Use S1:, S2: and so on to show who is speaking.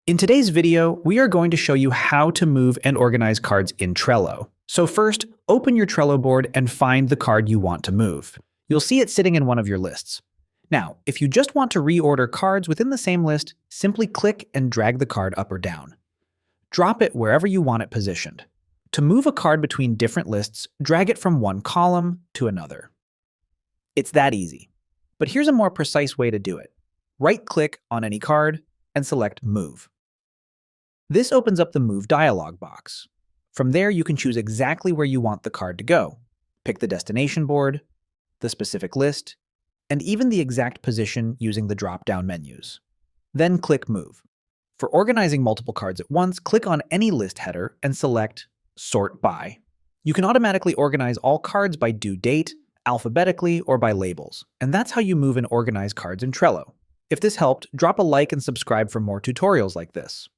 S1: In today's video, we are going to show you how to move and organize cards in Trello. So first, open your Trello board and find the card you want to move. You'll see it sitting in one of your lists. Now, if you just want to reorder cards within the same list, simply click and drag the card up or down. Drop it wherever you want it positioned. To move a card between different lists, drag it from one column to another. It's that easy. But here's a more precise way to do it. Right-click on any card and select Move. This opens up the Move dialog box. From there, you can choose exactly where you want the card to go. Pick the destination board, the specific list, and even the exact position using the drop-down menus. Then click Move. For organizing multiple cards at once, click on any list header and select Sort By. You can automatically organize all cards by due date, alphabetically, or by labels, and that's how you move and organize cards in Trello. If this helped, drop a like and subscribe for more tutorials like this.